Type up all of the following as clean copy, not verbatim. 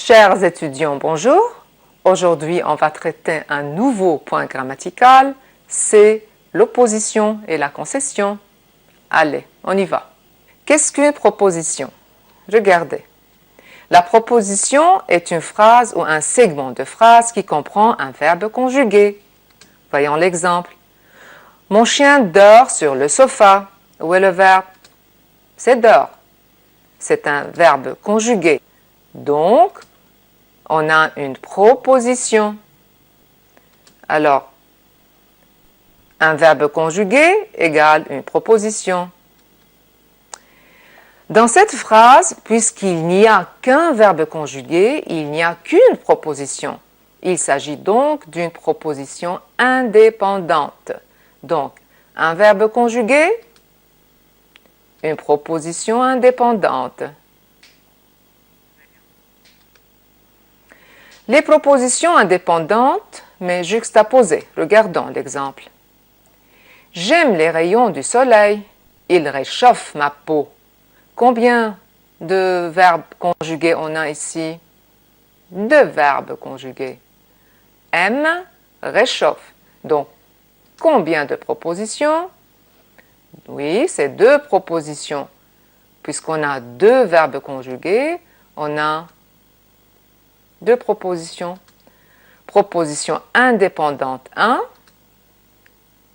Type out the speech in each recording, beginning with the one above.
Chers étudiants, bonjour. Aujourd'hui, on va traiter un nouveau point grammatical, c'est l'opposition et la concession. Allez, on y va. Qu'est-ce qu'une proposition? Regardez. La proposition est une phrase ou un segment de phrase qui comprend un verbe conjugué. Voyons l'exemple. Mon chien dort sur le sofa. Où est le verbe? C'est dort. C'est un verbe conjugué. Donc, on a une proposition. Alors, un verbe conjugué égale une proposition. Dans cette phrase, puisqu'il n'y a qu'un verbe conjugué, il n'y a qu'une proposition. Il s'agit donc d'une proposition indépendante. Donc, un verbe conjugué, une proposition indépendante. Les propositions indépendantes, mais juxtaposées. Regardons l'exemple. J'aime les rayons du soleil. Ils réchauffent ma peau. Combien de verbes conjugués on a ici? Deux verbes conjugués. Aime, réchauffe. Donc, combien de propositions? Oui, c'est deux propositions. Puisqu'on a deux verbes conjugués, on a deux propositions. Proposition indépendante 1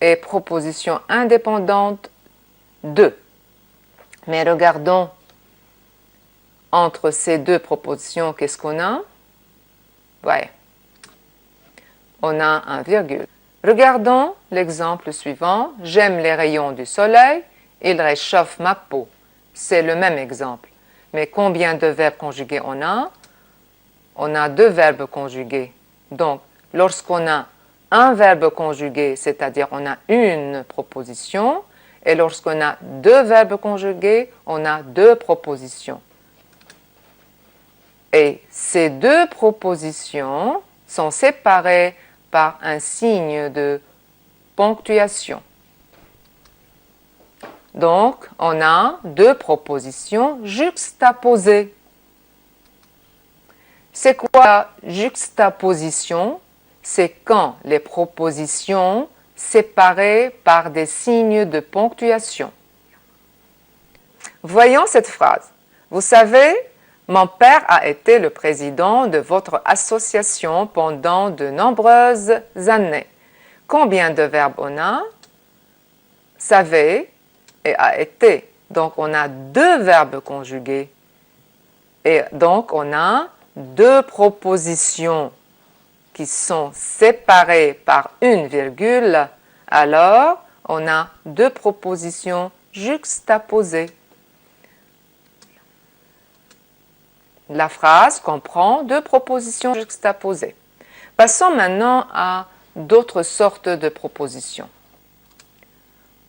et proposition indépendante 2. Mais regardons entre ces deux propositions, qu'est-ce qu'on a? Ouais. On a un virgule. Regardons l'exemple suivant. J'aime les rayons du soleil, ils réchauffent ma peau. C'est le même exemple. Mais combien de verbes conjugués on a? On a deux verbes conjugués. Donc, lorsqu'on a un verbe conjugué, c'est-à-dire on a une proposition, et lorsqu'on a deux verbes conjugués, on a deux propositions. Et ces deux propositions sont séparées par un signe de ponctuation. Donc, on a deux propositions juxtaposées. C'est quoi la juxtaposition? C'est quand les propositions séparées par des signes de ponctuation. Voyons cette phrase. Vous savez, mon père a été le président de votre association pendant de nombreuses années. Combien de verbes on a? Savait et a été. Donc, on a deux verbes conjugués. Et donc, on a deux propositions qui sont séparées par une virgule, alors on a deux propositions juxtaposées. La phrase comprend deux propositions juxtaposées. Passons maintenant à d'autres sortes de propositions.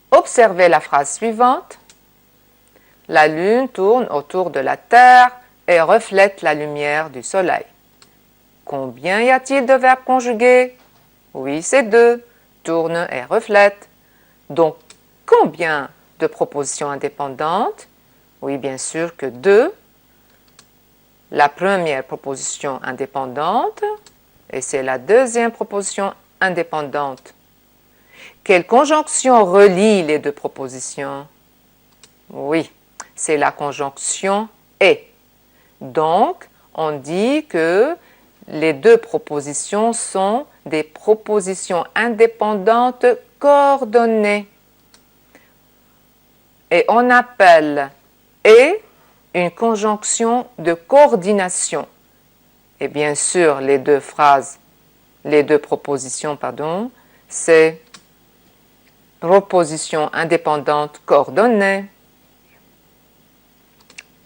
Observez la phrase suivante. La lune tourne autour de la Terre et reflète la lumière du soleil. Combien y a-t-il de verbes conjugués? Oui, c'est deux, tourne et reflète. Donc, combien de propositions indépendantes? Oui, bien sûr que deux. La première proposition indépendante, et c'est la deuxième proposition indépendante. Quelle conjonction relie les deux propositions? Oui, c'est la conjonction « et ». Donc, on dit que les deux propositions sont des propositions indépendantes coordonnées. Et on appelle « et » une conjonction de coordination. Et bien sûr, les deux propositions, c'est proposition indépendante coordonnée.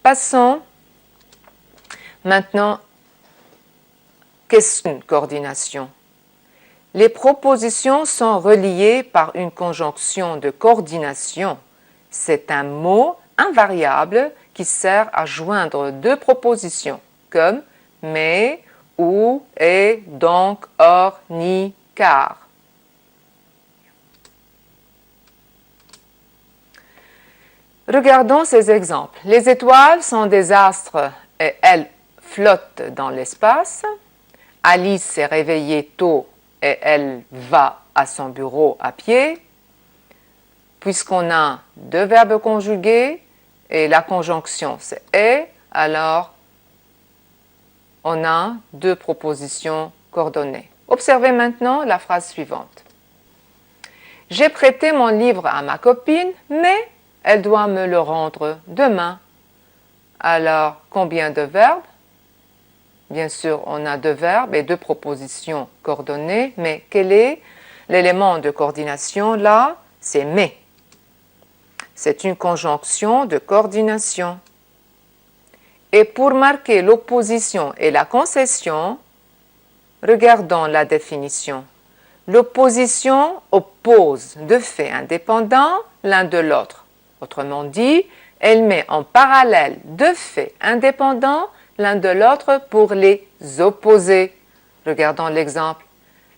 Passons maintenant, qu'est-ce qu'une coordination? Les propositions sont reliées par une conjonction de coordination. C'est un mot invariable qui sert à joindre deux propositions, comme mais, ou, et, donc, or, ni, car. Regardons ces exemples. Les étoiles sont des astres et elles flotte dans l'espace. Alice s'est réveillée tôt et elle va à son bureau à pied. Puisqu'on a deux verbes conjugués et la conjonction c'est « est », alors on a deux propositions coordonnées. Observez maintenant la phrase suivante. J'ai prêté mon livre à ma copine, mais elle doit me le rendre demain. Alors, combien de verbes? Bien sûr, on a deux verbes et deux propositions coordonnées, mais quel est l'élément de coordination là? C'est « mais ». C'est une conjonction de coordination. Et pour marquer l'opposition et la concession, regardons la définition. L'opposition oppose deux faits indépendants l'un de l'autre. Autrement dit, elle met en parallèle deux faits indépendants l'un de l'autre pour les opposer. Regardons l'exemple.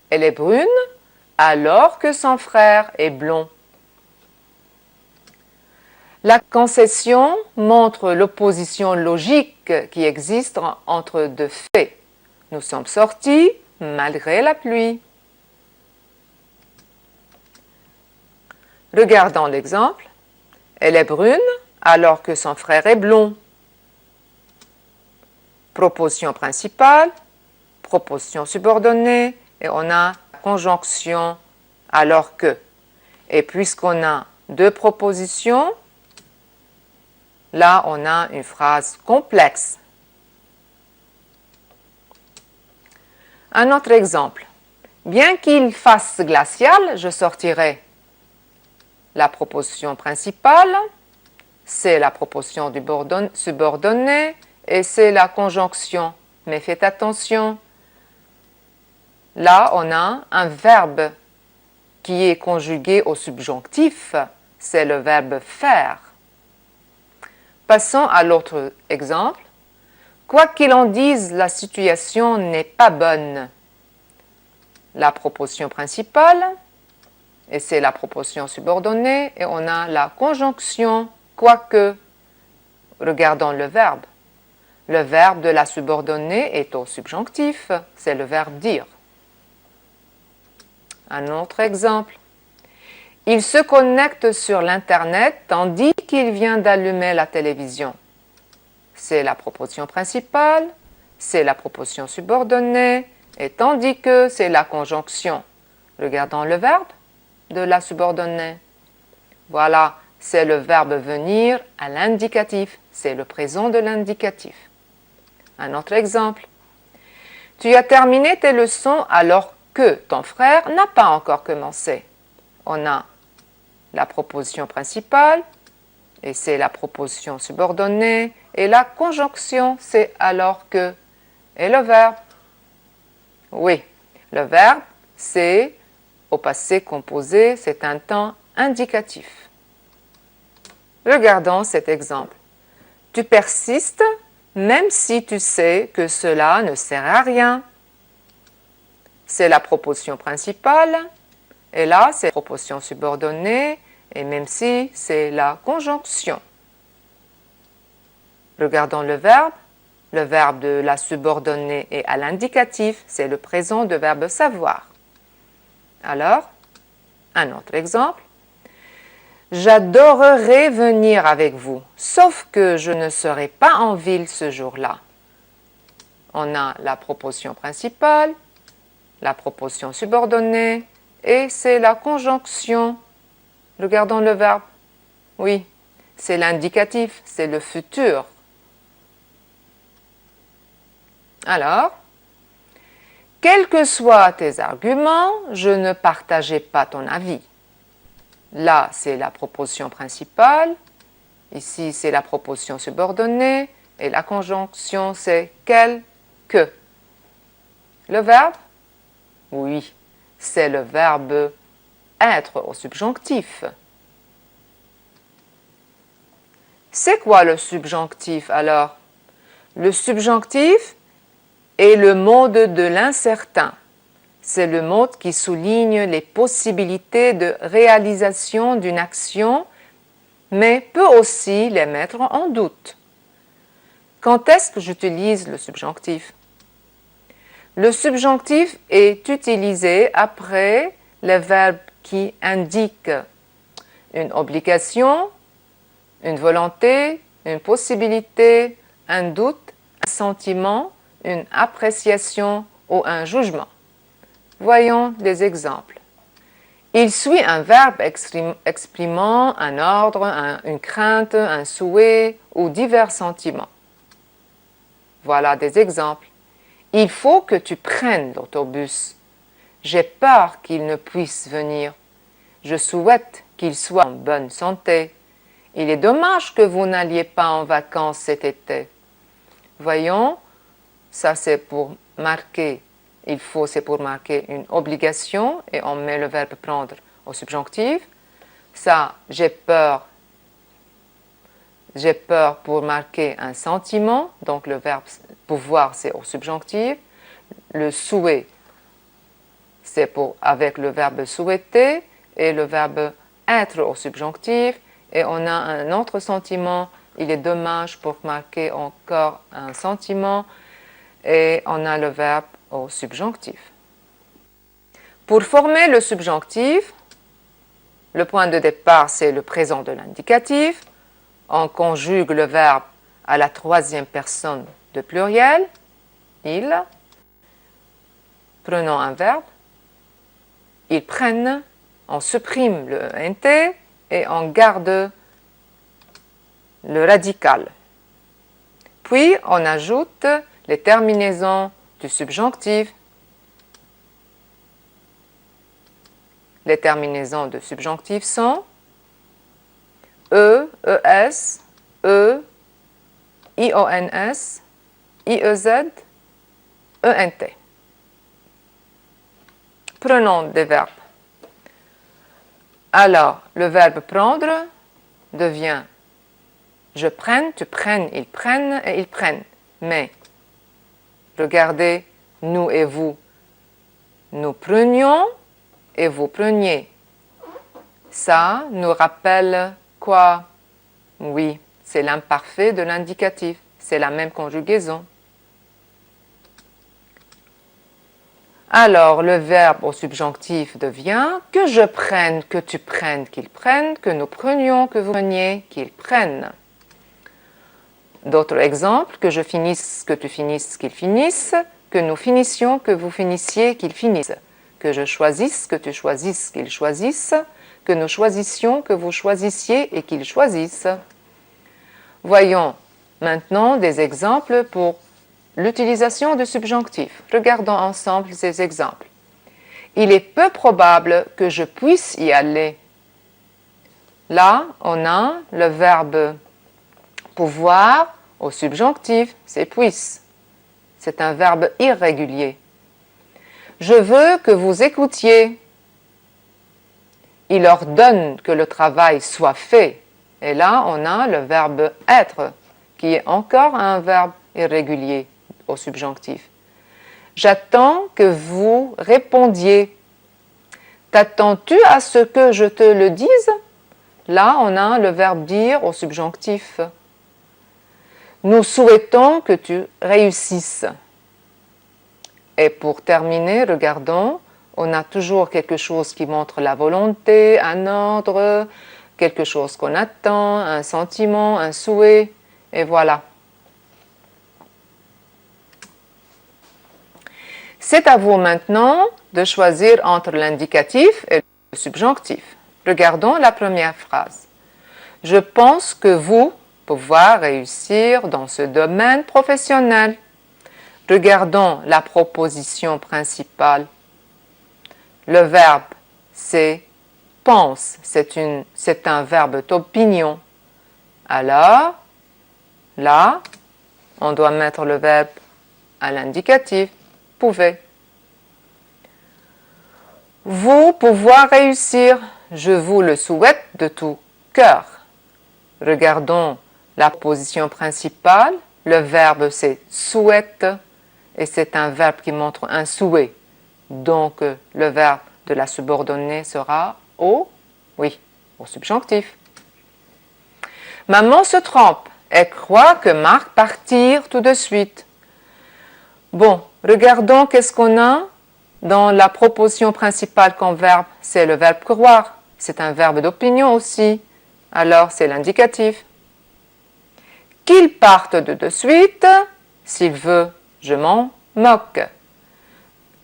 Elle est brune alors que son frère est blond. La concession montre l'opposition logique qui existe entre deux faits. Nous sommes sortis malgré la pluie. Regardons l'exemple. Elle est brune alors que son frère est blond. Proposition principale, proposition subordonnée et on a conjonction alors que. Et puisqu'on a deux propositions, là, on a une phrase complexe. Un autre exemple. Bien qu'il fasse glacial, je sortirai. La proposition principale, c'est la proposition subordonnée et c'est la conjonction. Mais faites attention. Là, on a un verbe qui est conjugué au subjonctif. C'est le verbe faire. Passons à l'autre exemple. Quoi qu'il en dise, la situation n'est pas bonne. La proposition principale, et c'est la proposition subordonnée, et on a la conjonction quoique. Regardons le verbe. Le verbe de la subordonnée est au subjonctif, c'est le verbe dire. Un autre exemple. Il se connecte sur l'Internet tandis qu'il vient d'allumer la télévision. C'est la proposition principale, c'est la proposition subordonnée, et tandis que c'est la conjonction. Regardons le verbe de la subordonnée. Voilà, c'est le verbe venir à l'indicatif, c'est le présent de l'indicatif. Un autre exemple. Tu as terminé tes leçons alors que ton frère n'a pas encore commencé. On a la proposition principale, et c'est la proposition subordonnée, et la conjonction, c'est alors que. Et le verbe? Oui, le verbe, c'est au passé composé, c'est un temps indicatif. Regardons cet exemple. Tu persistes même si tu sais que cela ne sert à rien. C'est la proposition principale, et là, c'est la proposition subordonnée, et même si c'est la conjonction. Regardons le verbe. Le verbe de la subordonnée est à l'indicatif, c'est le présent de verbe savoir. Alors, un autre exemple. J'adorerais venir avec vous, sauf que je ne serai pas en ville ce jour-là. On a la proposition principale, la proposition subordonnée, et c'est la conjonction. Regardons le verbe. Oui, c'est l'indicatif, c'est le futur. Alors, quels que soient tes arguments, je ne partageais pas ton avis. Là, c'est la proposition principale. Ici, c'est la proposition subordonnée. Et la conjonction, c'est quel que. Le verbe? Oui, c'est le verbe être au subjonctif. C'est quoi le subjonctif alors? Le subjonctif est le mode de l'incertain. C'est le mode qui souligne les possibilités de réalisation d'une action, mais peut aussi les mettre en doute. Quand est-ce que j'utilise le subjonctif? Le subjonctif est utilisé après les verbes qui indiquent une obligation, une volonté, une possibilité, un doute, un sentiment, une appréciation ou un jugement. Voyons des exemples. Il suit un verbe exprimant un ordre, une crainte, un souhait ou divers sentiments. Voilà des exemples. Il faut que tu prennes l'autobus. J'ai peur qu'il ne puisse venir. Je souhaite qu'il soit en bonne santé. Il est dommage que vous n'alliez pas en vacances cet été. Voyons, ça c'est pour marquer. C'est pour marquer une obligation et on met le verbe prendre au subjonctif. Ça, j'ai peur pour marquer un sentiment, donc le verbe pouvoir c'est au subjonctif. Le souhait, c'est avec le verbe souhaiter et le verbe être au subjonctif. Et on a un autre sentiment, il est dommage pour marquer encore un sentiment. Et on a le verbe au subjonctif. Pour former le subjonctif, le point de départ, c'est le présent de l'indicatif. On conjugue le verbe à la troisième personne de pluriel. Il. Prenons un verbe. Ils prennent. On supprime le nt et on garde le radical. Puis, on ajoute les terminaisons du subjonctif. Les terminaisons de subjonctif sont e, es, ions, iez, ent. Prenons des verbes. Alors, le verbe prendre devient je prenne, tu prennes, ils prennent et ils prennent. Mais, regardez, nous et vous, nous prenions et vous preniez. Ça nous rappelle quoi? Oui, c'est l'imparfait de l'indicatif. C'est la même conjugaison. Alors, le verbe au subjonctif devient que je prenne, que tu prennes, qu'ils prennent, que nous prenions, que vous preniez, qu'ils prennent. D'autres exemples, que je finisse, que tu finisses, qu'ils finissent, que nous finissions, que vous finissiez, qu'ils finissent, que je choisisse, que tu choisisses, qu'ils choisissent, que nous choisissions, que vous choisissiez et qu'ils choisissent. Voyons maintenant des exemples pour l'utilisation du subjonctif. Regardons ensemble ces exemples. Il est peu probable que je puisse y aller. Là, on a le verbe pouvoir au subjonctif, c'est puisse. C'est un verbe irrégulier. Je veux que vous écoutiez. Il ordonne que le travail soit fait. Et là, on a le verbe être, qui est encore un verbe irrégulier au subjonctif. J'attends que vous répondiez. T'attends-tu à ce que je te le dise? Là, on a le verbe dire au subjonctif. Nous souhaitons que tu réussisses. Et pour terminer, regardons, on a toujours quelque chose qui montre la volonté, un ordre, quelque chose qu'on attend, un sentiment, un souhait, et voilà. C'est à vous maintenant de choisir entre l'indicatif et le subjonctif. Regardons la première phrase. Je pense que vous pouvoir réussir dans ce domaine professionnel. Regardons la proposition principale. Le verbe, c'est pense, c'est un verbe d'opinion. Alors, là, on doit mettre le verbe à l'indicatif, pouvez. Vous pouvoir réussir, je vous le souhaite de tout cœur. Regardons la position principale, le verbe c'est souhaite et c'est un verbe qui montre un souhait. Donc le verbe de la subordonnée sera au subjonctif. Maman se trompe, Elle croit que Marc partir tout de suite. Bon, regardons qu'est-ce qu'on a dans la proposition principale comme verbe. C'est le verbe croire. C'est un verbe d'opinion aussi. Alors, c'est l'indicatif. Qu'il parte de suite, s'il veut, je m'en moque.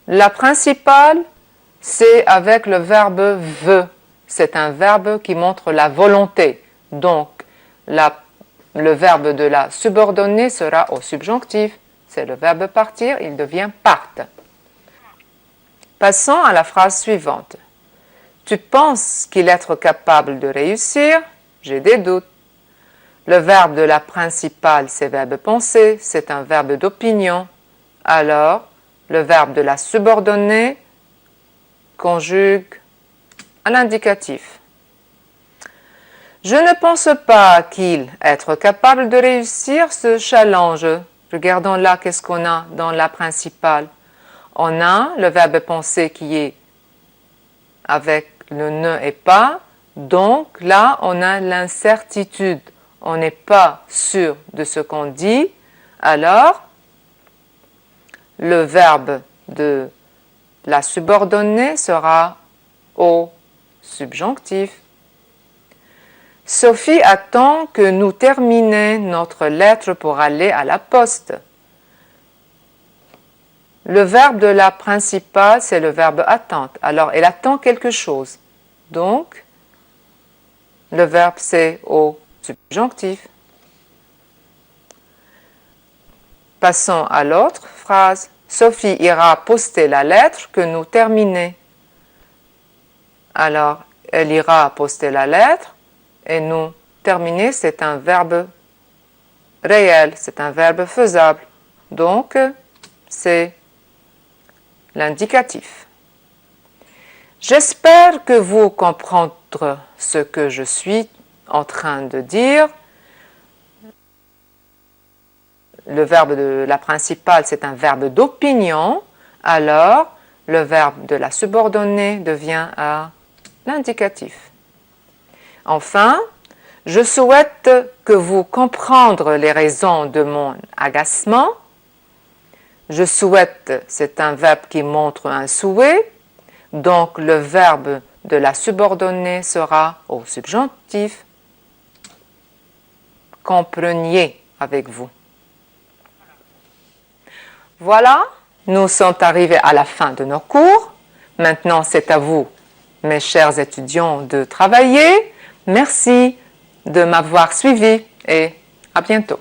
La principale, c'est avec le verbe veut. C'est un verbe qui montre la volonté. Donc, le verbe de la subordonnée sera au subjonctif. C'est le verbe partir, il devient parte. Passons à la phrase suivante. Tu penses qu'il est capable de réussir? J'ai des doutes. Le verbe de la principale, c'est verbe penser, c'est un verbe d'opinion. Alors, le verbe de la subordonnée conjugue à l'indicatif. Je ne pense pas qu'il être capable de réussir ce challenge. Regardons là qu'est-ce qu'on a dans la principale. On a le verbe penser qui est avec le ne et pas. Donc là, on a l'incertitude. On n'est pas sûr de ce qu'on dit. Alors, le verbe de la subordonnée sera au subjonctif. Sophie attend que nous terminions notre lettre pour aller à la poste. Le verbe de la principale, c'est le verbe attendre. Alors, elle attend quelque chose. Donc, le verbe, c'est au subjonctif. Passons à l'autre phrase. Sophie ira poster la lettre que nous terminons. Alors, elle ira poster la lettre et nous terminer, c'est un verbe réel, c'est un verbe faisable. Donc, c'est l'indicatif. J'espère que vous comprendrez ce que je suis en train de dire. Le verbe de la principale, c'est un verbe d'opinion. Alors, le verbe de la subordonnée devient à l'indicatif. Enfin, je souhaite que vous compreniez les raisons de mon agacement. Je souhaite, c'est un verbe qui montre un souhait. Donc, le verbe de la subordonnée sera au subjonctif. Compreniez avec vous. Voilà, nous sommes arrivés à la fin de nos cours. Maintenant, c'est à vous, mes chers étudiants, de travailler. Merci de m'avoir suivi et à bientôt.